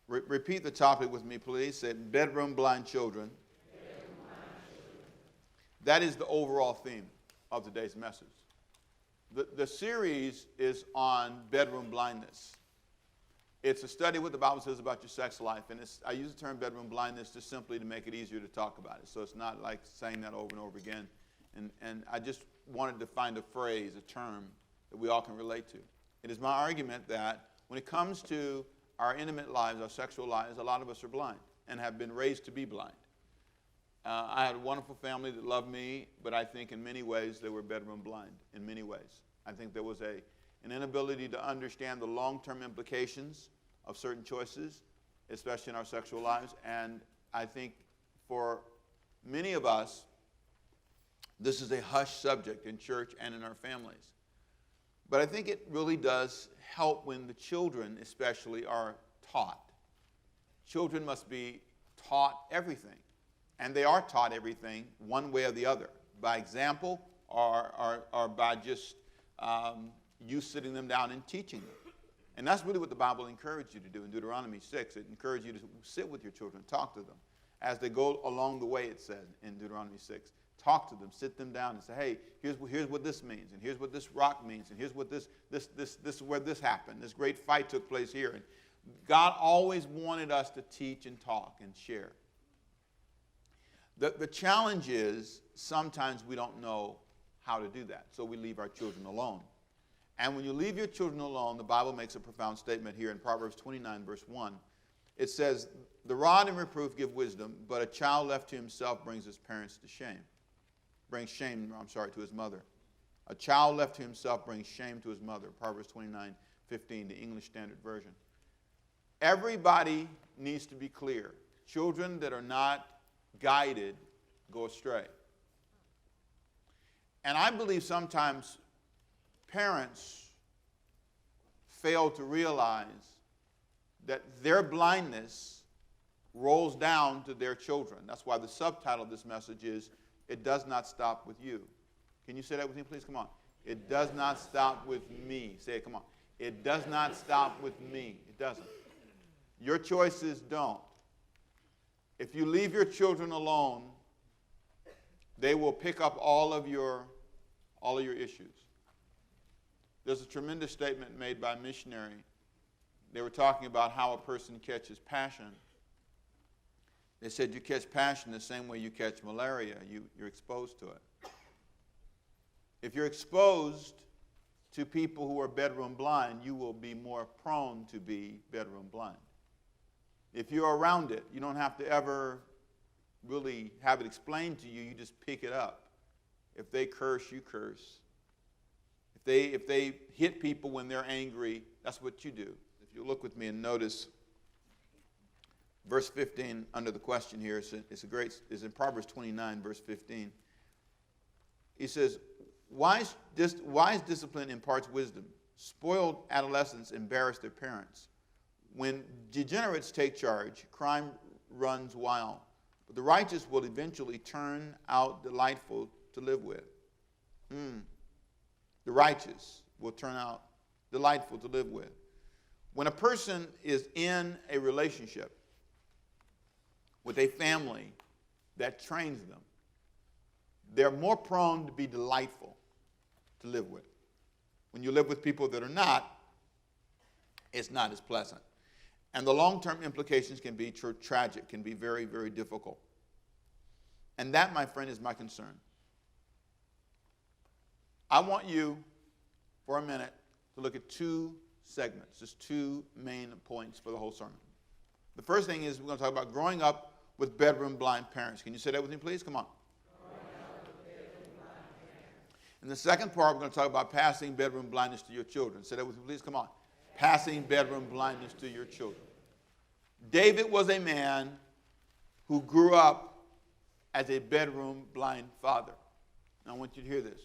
Repeat the topic with me, please. Say, bedroom blind children. That is the overall theme of today's message. The series is on bedroom blindness. It's a study what the Bible says about your sex life, and I use the term bedroom blindness just simply to make it easier to talk about it. So it's not like saying that over and over again. And I just wanted to find a phrase, a term that we all can relate to. It is my argument that when it comes to our intimate lives, our sexual lives, a lot of us are blind and have been raised to be blind. I had a wonderful family that loved me, but I think in many ways they were bedroom blind, in many ways. I think there was an inability to understand the long-term implications of certain choices, especially in our sexual lives. And I think for many of us, this is a hushed subject in church and in our families. But I think it really does help when the children especially are taught. Children must be taught everything. And they are taught everything one way or the other, by example or by just you sitting them down and teaching them. And that's really what the Bible encouraged you to do in Deuteronomy 6. It encouraged you to sit with your children, talk to them. As they go along the way, it says in Deuteronomy 6. Talk to them, sit them down and say, hey, here's what this means, and here's what this rock means, and here's what this is where this happened. This great fight took place here. And God always wanted us to teach and talk and share. The challenge is sometimes we don't know how to do that, so we leave our children alone. And when you leave your children alone, the Bible makes a profound statement here in Proverbs 29, verse 1. It says, the rod and reproof give wisdom, but a child left to himself brings his parents to shame. Brings shame, to his mother. A child left to himself brings shame to his mother. Proverbs 29:15, the English Standard Version. Everybody needs to be clear. Children that are not guided go astray. And I believe sometimes parents fail to realize that their blindness rolls down to their children. That's why the subtitle of this message is, It Does Not Stop With You. Can you say that with me, please? Come on. It does not stop with me. Say it, come on. It does not stop with me. It doesn't. Your choices don't. If you leave your children alone, they will pick up all of your issues. There's a tremendous statement made by a missionary. They were talking about how a person catches passion. They said you catch passion the same way you catch malaria. You're exposed to it. If you're exposed to people who are bedroom blind, you will be more prone to be bedroom blind. If you're around it, you don't have to ever really have it explained to you. You just pick it up. If they curse, you curse. If they hit people when they're angry, that's what you do. If you look with me and notice verse 15 under the question here, it's in Proverbs 29, verse 15. He says, wise discipline imparts wisdom. Spoiled adolescents embarrass their parents. When degenerates take charge, crime runs wild. But the righteous will eventually turn out delightful to live with. The righteous will turn out delightful to live with. When a person is in a relationship with a family that trains them, they're more prone to be delightful to live with. When you live with people that are not, it's not as pleasant. And the long-term implications can be tragic, can be very, very difficult. And that, my friend, is my concern. I want you, for a minute, to look at two segments, just two main points for the whole sermon. The first thing is we're going to talk about growing up with bedroom blind parents. Can you say that with me, please? Come on. In the second part, we're going to talk about passing bedroom blindness to your children. Say that with me, please. Come on. Passing bedroom blindness to your children. David was a man who grew up as a bedroom blind father. Now, I want you to hear this.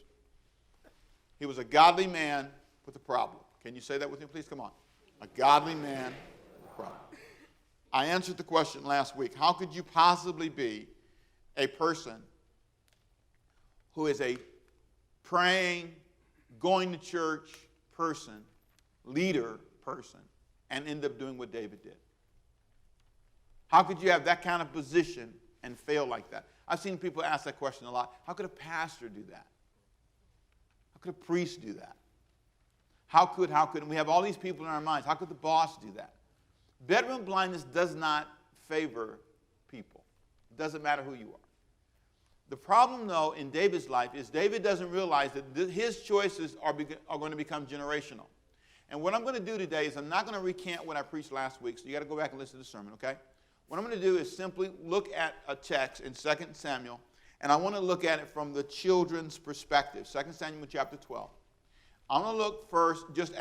He was a godly man with a problem. Can you say that with me, please? Come on. A godly man with a problem. I answered the question last week. How could you possibly be a person who is a praying, going to church person, leader person, and end up doing what David did? How could you have that kind of position and fail like that? I've seen people ask that question a lot. How could a pastor do that? How could a priest do that? How could, and we have all these people in our minds. How could the boss do that? Bedroom blindness does not favor people. It doesn't matter who you are. The problem, though, in David's life is David doesn't realize that his choices are going to become generational. And what I'm going to do today is I'm not going to recant what I preached last week, so you got to go back and listen to the sermon, okay? What I'm going to do is simply look at a text in 2 Samuel, and I want to look at it from the children's perspective. 2 Samuel chapter 12. I'm going to look first just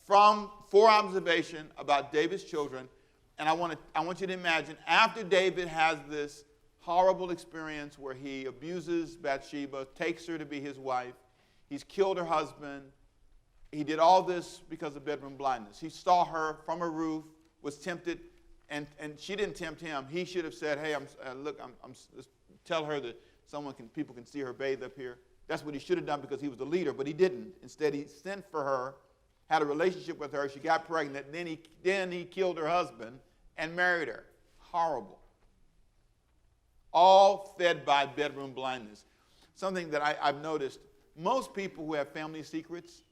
for observation about David's children, and I want you to imagine after David has this horrible experience where he abuses Bathsheba, takes her to be his wife, he's killed her husband. He did all this because of bedroom blindness. He saw her from a roof, was tempted, and she didn't tempt him. He should have said, "Hey, tell her that people can see her bathe up here." That's what he should have done because he was the leader, but he didn't. Instead, he sent for her, had a relationship with her. She got pregnant. Then he killed her husband and married her. Horrible. All fed by bedroom blindness. Something that I've noticed, most people who have family secrets,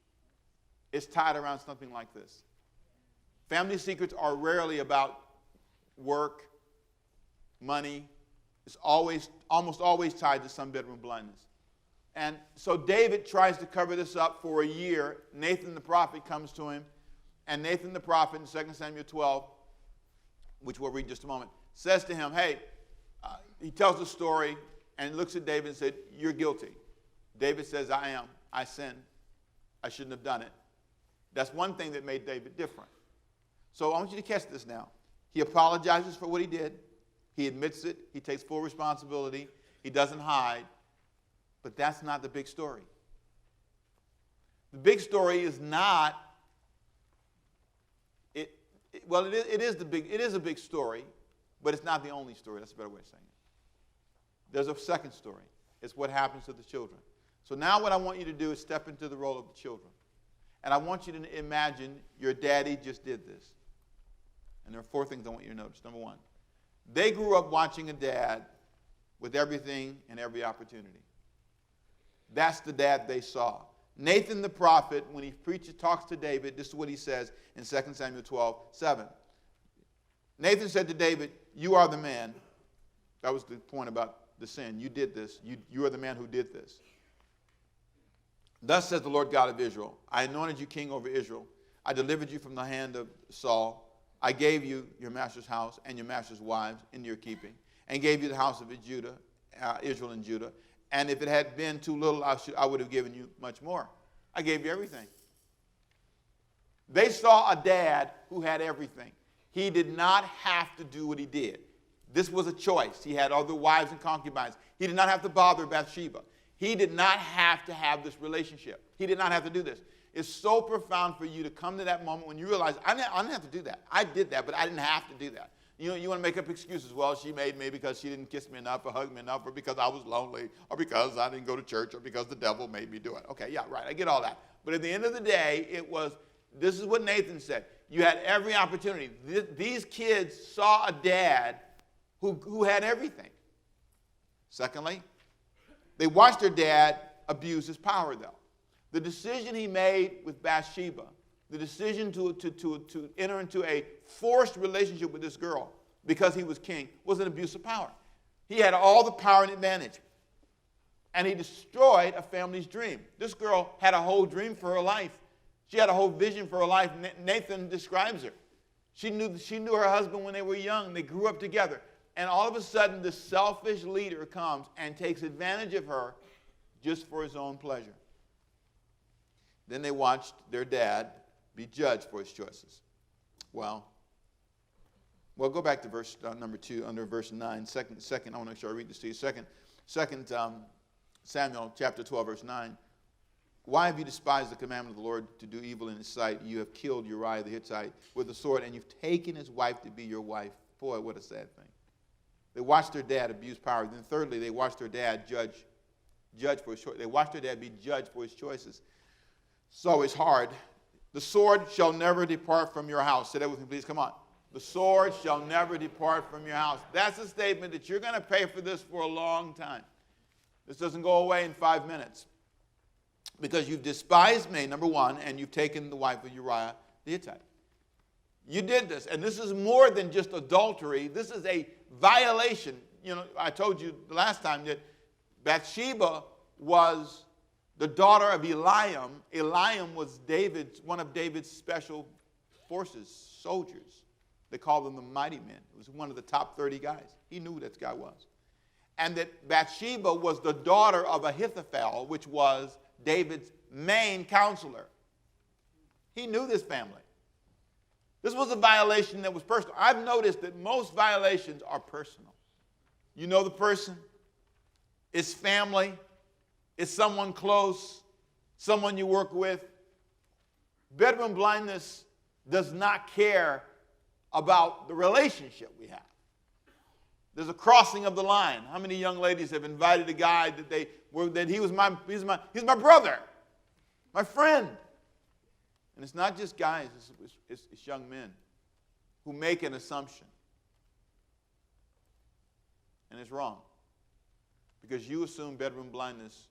it's tied around something like this. Family secrets are rarely about work, money. It's almost always tied to some bedroom blindness. And so David tries to cover this up for a year. Nathan the prophet comes to him, and Nathan the prophet in 2 Samuel 12, which we'll read in just a moment, says to him, hey, he tells the story and looks at David and said, "You're guilty." David says, "I am. I sinned. I shouldn't have done it." That's one thing that made David different. So I want you to catch this now. He apologizes for what he did. He admits it. He takes full responsibility. He doesn't hide. But that's not the big story. The big story is not, it is a big story, but it's not the only story. That's a better way of saying it. There's a second story. It's what happens to the children. So now what I want you to do is step into the role of the children. And I want you to imagine your daddy just did this. And there are 4 things I want you to notice. Number 1, they grew up watching a dad with everything and every opportunity. That's the dad they saw. Nathan the prophet, when he talks to David, this is what he says in 2 Samuel 12:7. Nathan said to David, "You are the man." That was the point about the sin. You did this. You are the man who did this. "Thus says the Lord God of Israel, I anointed you king over Israel. I delivered you from the hand of Saul. I gave you your master's house and your master's wives into your keeping, and gave you the house of Israel and Judah. And if it had been too little, I would have given you much more. I gave you everything." They saw a dad who had everything. He did not have to do what he did. This was a choice. He had other wives and concubines. He did not have to bother Bathsheba. He did not have to have this relationship. He did not have to do this. It's so profound for you to come to that moment when you realize, I didn't have to do that. I did that, but I didn't have to do that. You know, you want to make up excuses. Well, she made me because she didn't kiss me enough or hug me enough, or because I was lonely, or because I didn't go to church, or because the devil made me do it. Okay, yeah, right. I get all that. But at the end of the day, this is what Nathan said. You had every opportunity. These kids saw a dad who had everything. Secondly, they watched their dad abuse his power, though. The decision he made with Bathsheba, the decision to enter into a forced relationship with this girl because he was king, was an abuse of power. He had all the power and advantage. And he destroyed a family's dream. This girl had a whole dream for her life. She had a whole vision for her life. Nathan describes her. She knew her husband when they were young. They grew up together. And all of a sudden, this selfish leader comes and takes advantage of her just for his own pleasure. Then they watched their dad be judged for his choices. Well, go back to verse number 2, under verse 9. Second, I want to make sure I read this to you. Second Samuel chapter 12, verse 9. "Why have you despised the commandment of the Lord to do evil in his sight? You have killed Uriah the Hittite with the sword, and you've taken his wife to be your wife." Boy, what a sad thing. They watched their dad abuse power. Then thirdly, they watched their dad judge for his choices. They watched their dad be judged for his choices. So it's hard. "The sword shall never depart from your house." Say that with me, please. Come on. The sword shall never depart from your house. That's a statement that you're going to pay for this for a long time. This doesn't go away in 5 minutes. Because you've despised me, number one, and you've taken the wife of Uriah the Hittite. You did this, and this is more than just adultery. This is a violation. You know, I told you the last time that Bathsheba was the daughter of Eliam. Eliam was one of David's special forces, soldiers. They called them the mighty men. It was one of the top 30 guys. He knew who that guy was. And that Bathsheba was the daughter of Ahithophel, which was David's main counselor. He knew this family. This was a violation that was personal. I've noticed that most violations are personal. You know the person, it's family, it's someone close, someone you work with. Bedroom blindness does not care about the relationship we have. There's a crossing of the line. How many young ladies have invited a guy that he's my brother, my friend? And it's not just guys, it's young men who make an assumption. And it's wrong. Because you assume bedroom blindness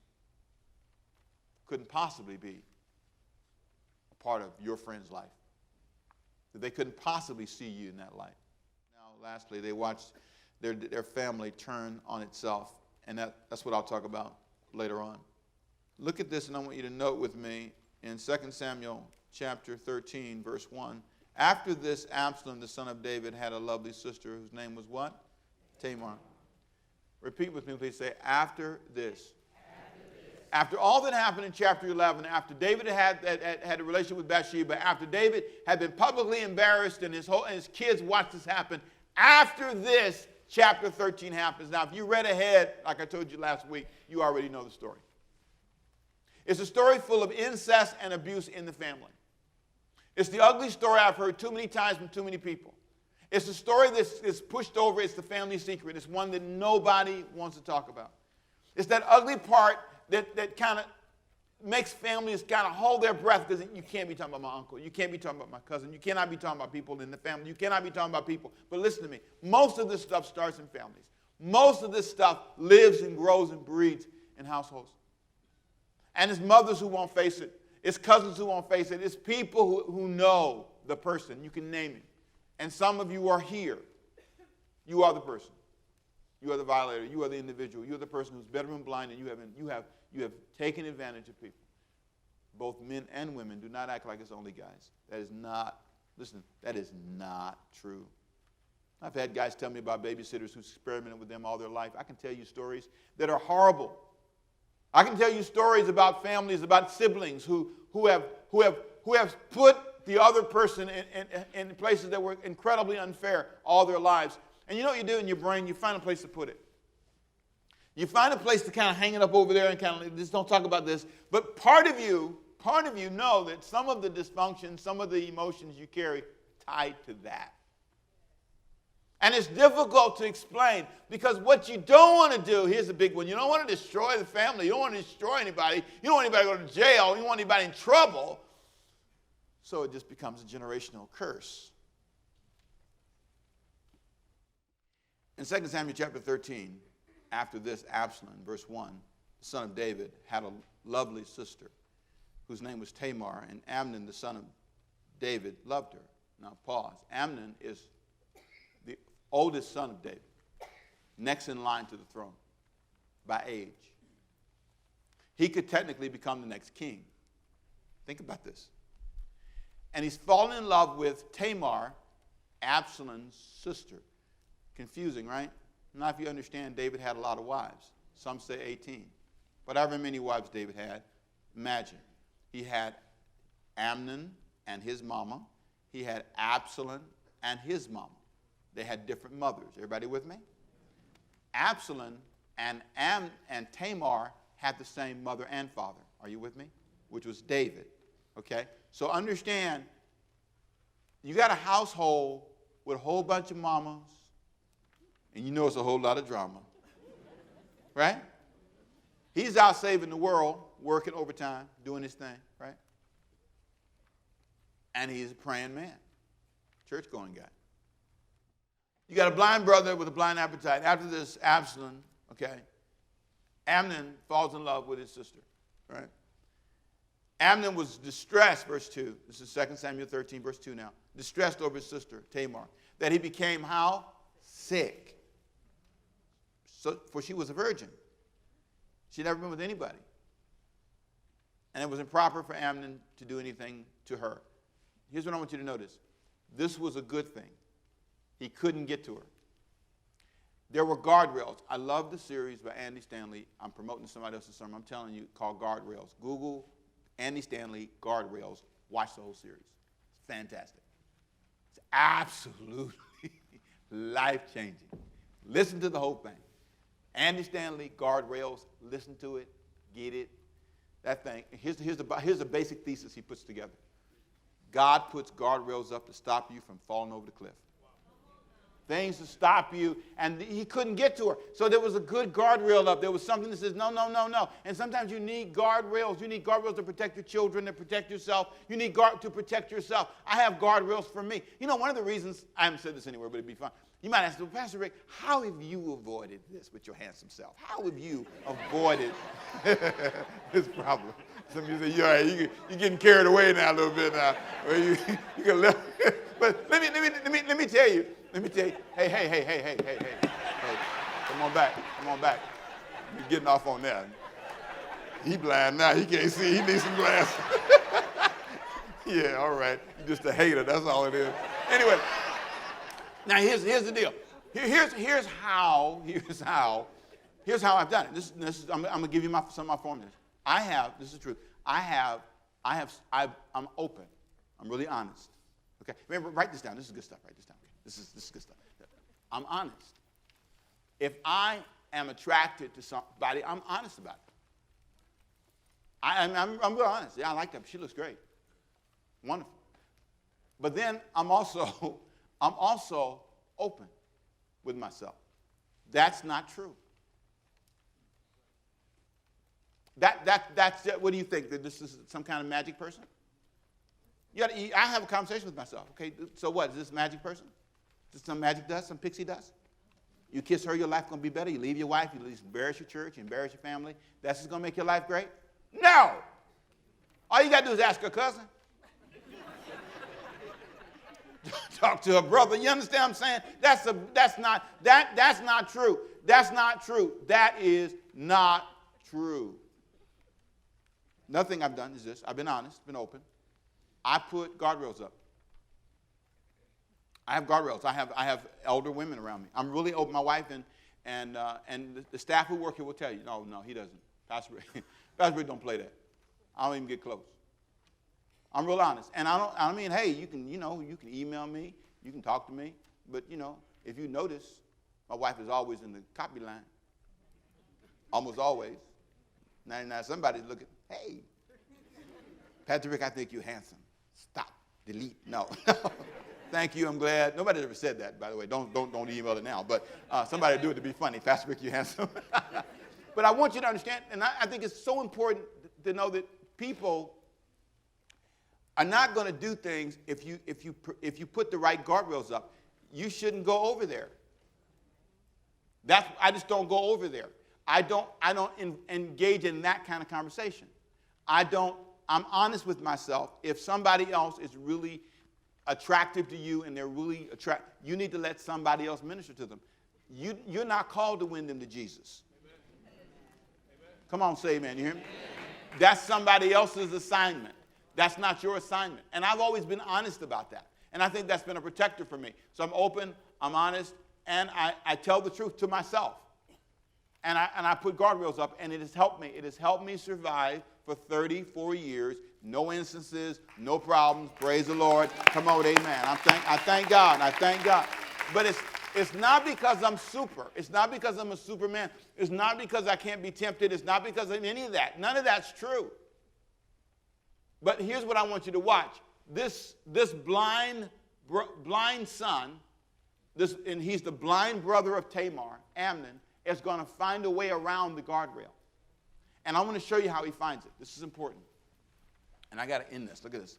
couldn't possibly be a part of your friend's life. That they couldn't possibly see you in that light. Now, lastly, they watched their family turn on itself. And that's what I'll talk about later on. Look at this, and I want you to note with me in 2 Samuel chapter 13, verse 1. After this, Absalom, the son of David, had a lovely sister whose name was what? Tamar. Repeat with me, please. Say, after this. After all that happened in chapter 11, after David had a relationship with Bathsheba, after David had been publicly embarrassed and his kids watched this happen, after this, chapter 13 happens. Now, if you read ahead, like I told you last week, you already know the story. It's a story full of incest and abuse in the family. It's the ugly story I've heard too many times from too many people. It's a story that's pushed over. It's the family secret. It's one that nobody wants to talk about. It's that ugly part that kind of makes families kind of hold their breath because you can't be talking about my uncle. You can't be talking about my cousin. You cannot be talking about people in the family. You cannot be talking about people. But listen to me. Most of this stuff starts in families. Most of this stuff lives and grows and breeds in households. And it's mothers who won't face it. It's cousins who won't face it. It's people who know the person. You can name him. And some of you are here. You are the person. You are the violator. You are the individual. You are the person who's bedroom blind, and you have taken advantage of people. Both men and women. Do not act like it's only guys. That is not, listen, that is not true. I've had guys tell me about babysitters who experimented with them all their life. I can tell you stories that are horrible. I can tell you stories about families, about siblings who have put the other person in places that were incredibly unfair all their lives. And you know what you do in your brain? You find a place to put it. You find a place to kind of hang it up over there and kind of just don't talk about this. But part of you know that some of the dysfunction, some of the emotions you carry tied to that. And it's difficult to explain because what you don't want to do, here's a big one, you don't want to destroy the family. You don't want to destroy anybody. You don't want anybody to go to jail. You don't want anybody in trouble. So it just becomes a generational curse. In 2 Samuel chapter 13, after this, Absalom, verse 1, the son of David, had a lovely sister whose name was Tamar, and Amnon, the son of David, loved her. Now pause. Amnon is the oldest son of David, next in line to the throne by age. He could technically become the next king. Think about this. And he's fallen in love with Tamar, Absalom's sister. Confusing, right? Now, if you understand, David had a lot of wives. Some say 18. But however many wives David had, imagine. He had Amnon and his mama. He had Absalom and his mama. They had different mothers. Everybody with me? Absalom and Tamar had the same mother and father. Are you with me? Which was David. Okay? So understand, you got a household with a whole bunch of mamas, and you know it's a whole lot of drama. Right? He's out saving the world, working overtime, doing his thing, right? And he's a praying man, church-going guy. You got a blind brother with a blind appetite. After this, Absalom, okay, Amnon falls in love with his sister, right? Amnon was distressed, verse 2. This is 2 Samuel 13, verse 2 now. Distressed over his sister, Tamar, that he became how? Sick. So, for she was a virgin. She'd never been with anybody. And it was improper for Amnon to do anything to her. Here's what I want you to notice. This was a good thing. He couldn't get to her. There were guardrails. I love the series by Andy Stanley. I'm promoting somebody else's sermon. I'm telling you, called Guardrails. Google Andy Stanley Guardrails. Watch the whole series. It's fantastic. It's absolutely life-changing. Listen to the whole thing. Andy Stanley Guardrails. Listen to it. Get it. That thing. Here's the basic thesis he puts together. God puts guardrails up to stop you from falling over the cliff. Things to stop you, and he couldn't get to her. So there was a good guardrail up. There was something that says, no, no, no, no. And sometimes you need guardrails. You need guardrails to protect your children, to protect yourself. You need to protect yourself. I have guardrails for me. You know, one of the reasons, I haven't said this anywhere, but it'd be fun. You might ask, well, Pastor Rick, how have you avoided this with your handsome self? How have you avoided this problem? Some of you say, you're right, you're getting carried away now a little bit now. You can live. But let me tell you. Hey. Come on back. You're getting off on that. He blind now. He can't see. He needs some glasses. Yeah, all right. You're just a hater. That's all it is. Anyway, now here's the deal. Here's how I've done it. I'm going to give you some of my formulas. This is the truth. I'm open. I'm really honest. Okay, remember, write this down. This is good stuff. Write this down. This is good stuff. I'm honest. If I am attracted to somebody, I'm honest about it. I'm real honest. Yeah, I like that. She looks great. Wonderful. But then I'm also open with myself. That's not true. That's what do you think? That this is some kind of magic person? I have a conversation with myself. Okay, so what? Is this a magic person? Is this some magic dust, some pixie dust? You kiss her, your life going to be better. You leave your wife, you embarrass your church, you embarrass your family. That's just going to make your life great? No! All you got to do is ask her cousin. Talk to her brother. You understand what I'm saying? That's not true. That's not true. That is not true. Nothing I've done is this. I've been honest, been open. I put guardrails up. I have guardrails. I have elder women around me. I'm really open. My wife and the staff who work here will tell you. No, he doesn't. Pastor Rick don't play that. I don't even get close. I'm real honest. And I mean, hey, you can email me, you can talk to me, but if you notice, my wife is always in the copy line. Almost always. Now somebody's looking, hey, Pastor Rick, I think you're handsome. Stop. Delete. No. Thank you. I'm glad. Nobody ever said that, by the way. Don't email it now. But somebody do it to be funny. Pastor Rick, you're handsome. But I want you to understand, and I think it's so important to know that people are not going to do things if you put the right guardrails up. You shouldn't go over there. I just don't go over there. I don't engage in that kind of conversation. I'm honest with myself. If somebody else is really attractive to you and they're really you need to let somebody else minister to them. You're not called to win them to Jesus. Amen. Come on, say amen. You hear me? Amen. That's somebody else's assignment. That's not your assignment. And I've always been honest about that. And I think that's been a protector for me. So I'm open, I'm honest, and I tell the truth to myself. And I put guardrails up, and it has helped me. It has helped me survive for 34 years. No instances, no problems. Praise the Lord. Come on, amen. I thank God. I thank God. But it's not because I'm super. It's not because I'm a superman. It's not because I can't be tempted. It's not because of any of that. None of that's true. But here's what I want you to watch. This blind son, and he's the blind brother of Tamar, Amnon, is going to find a way around the guardrail. And I want to show you how he finds it. This is important. And I got to end this. Look at this.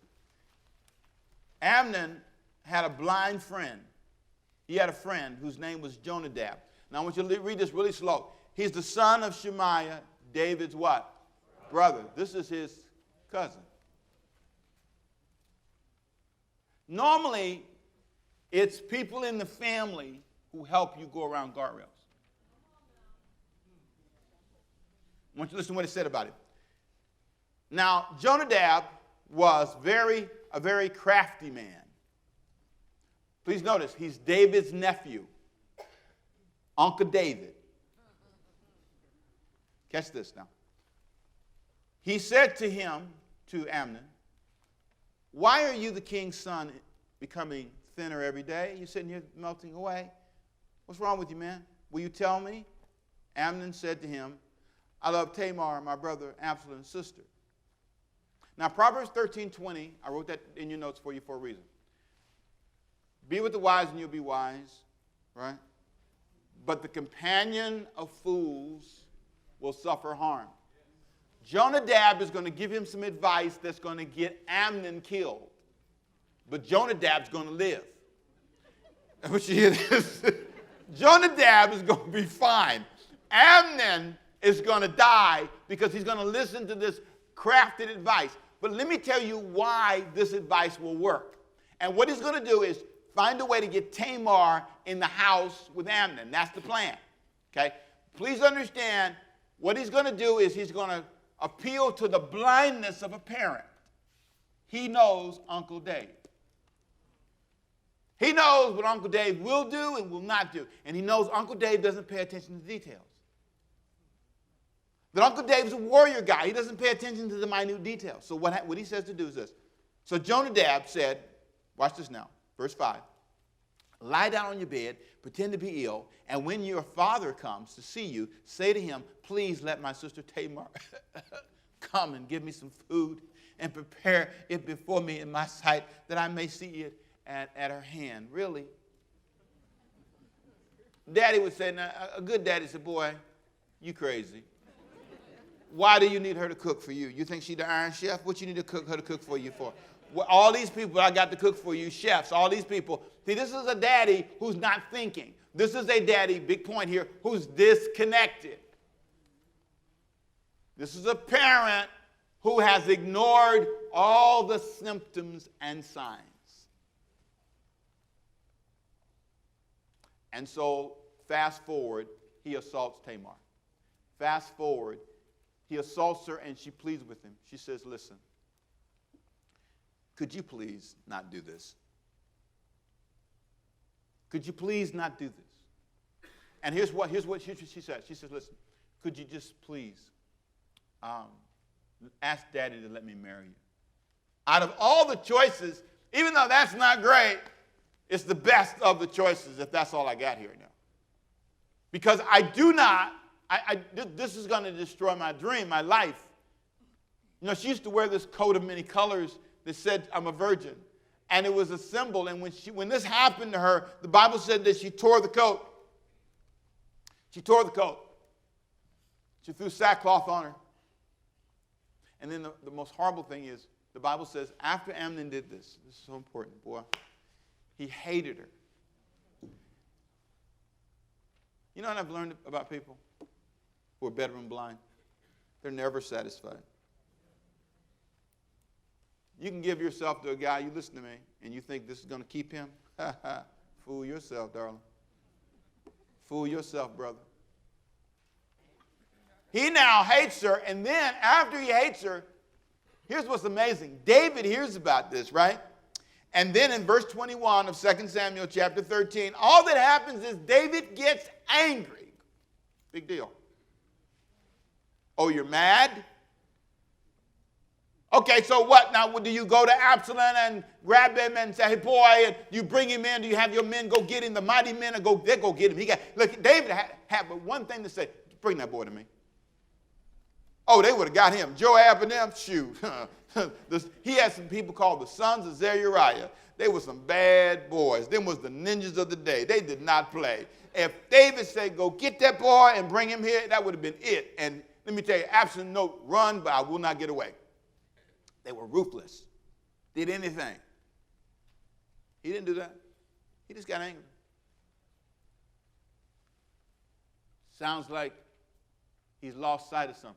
Amnon had a blind friend he had a friend whose name was Jonadab. Now I want you to read this really slow. He's the son of Shemaiah, David's what? Brother. This is his cousin. Normally, it's people in the family who help you go around guardrails. I want you to listen to what it said about it. Now, Jonadab was a very crafty man. Please notice, he's David's nephew, Uncle David. Catch this now. He said to him, to Amnon, why are you, the king's son, becoming thinner every day? You're sitting here melting away. What's wrong with you, man? Will you tell me? Amnon said to him, I love Tamar, my brother Absalom's sister. Now, Proverbs 13:20, I wrote that in your notes for you for a reason. Be with the wise and you'll be wise, right? But the companion of fools will suffer harm. Jonadab is going to give him some advice that's going to get Amnon killed. But Jonadab's going to live. But you hear this? Jonadab is going to be fine. Amnon is going to die because he's going to listen to this crafted advice. But let me tell you why this advice will work. And what he's going to do is find a way to get Tamar in the house with Amnon. That's the plan. Okay? Please understand, what he's going to do is he's going to appeal to the blindness of a parent. He knows Uncle Dave. He knows what Uncle Dave will do and will not do. And he knows Uncle Dave doesn't pay attention to details. That Uncle Dave's a warrior guy. He doesn't pay attention to the minute details. So what he says to do is this. So Jonadab said, watch this now, verse 5. Lie down on your bed, pretend to be ill, and when your father comes to see you, say to him, please let my sister Tamar come and give me some food and prepare it before me in my sight that I may see it at her hand. Really? Daddy would say, now, a good daddy said, boy, you crazy. Why do you need her to cook for you? You think she's the Iron Chef? What you need her to cook for you for? Well, all these people I got to cook for you, chefs, all these people. See, this is a daddy who's not thinking. This is a daddy, big point here, who's disconnected. This is a parent who has ignored all the symptoms and signs. And so, fast forward, he assaults Tamar. Fast forward, he assaults her and she pleads with him. She says, listen, could you please not do this? Could you please not do this? And here's what she says. She says, listen, could you just please ask Daddy to let me marry you? Out of all the choices, even though that's not great, it's the best of the choices if that's all I got here now. Because I do not, this is going to destroy my dream, my life. You know, she used to wear this coat of many colors that said, I'm a virgin. And it was a symbol. And when this happened to her, the Bible said that she tore the coat. She tore the coat. She threw sackcloth on her. And then the most horrible thing is, the Bible says, after Amnon did this is so important, boy, he hated her. You know what I've learned about people who are bedroom blind? They're never satisfied. You can give yourself to a guy, you listen to me, and you think this is going to keep him? Fool yourself, darling. Fool yourself, brother. He now hates her, and then after he hates her, here's what's amazing. David hears about this, right? And then in verse 21 of 2 Samuel chapter 13, all that happens is David gets angry. Big deal. Oh, you're mad? Okay, so what now? Do you go to Absalom and grab him and say, hey, boy, and you bring him in? Do you have your men go get him? The mighty men and go get him. Look, David had but one thing to say. Bring that boy to me. Oh, they would have got him. Joab and them, shoot. He had some people called the sons of Zeruiah. They were some bad boys. Them was the ninjas of the day. They did not play. If David said, go get that boy and bring him here, that would have been it. And let me tell you, Absalom, no, run, but I will not get away. They were ruthless. Did anything. He didn't do that. He just got angry. Sounds like he's lost sight of something.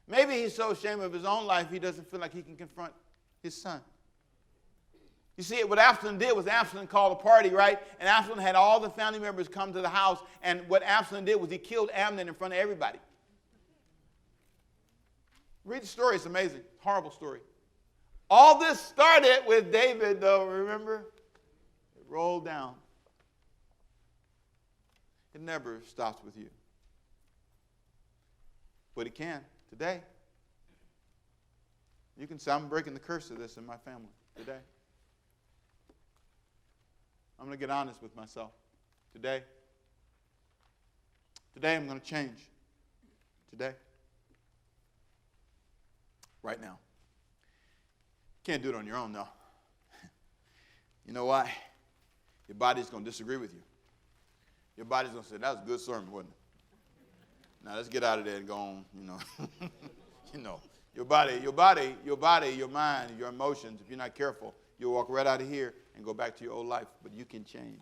Maybe he's so ashamed of his own life he doesn't feel like he can confront his son. You see, what Absalom did was Absalom called a party, right? And Absalom had all the family members come to the house. And what Absalom did was he killed Amnon in front of everybody. Read the story. It's amazing. Horrible story. All this started with David, though, remember? It rolled down. It never stops with you. But it can today. You can say, I'm breaking the curse of this in my family today. I'm going to get honest with myself today. Today I'm going to change. Today. Right now. Can't do it on your own, though. You know why? Your body's going to disagree with you. Your body's going to say, that was a good sermon, wasn't it? Now let's get out of there and go on, Your body, your mind, your emotions, if you're not careful, you'll walk right out of here and go back to your old life. But you can change.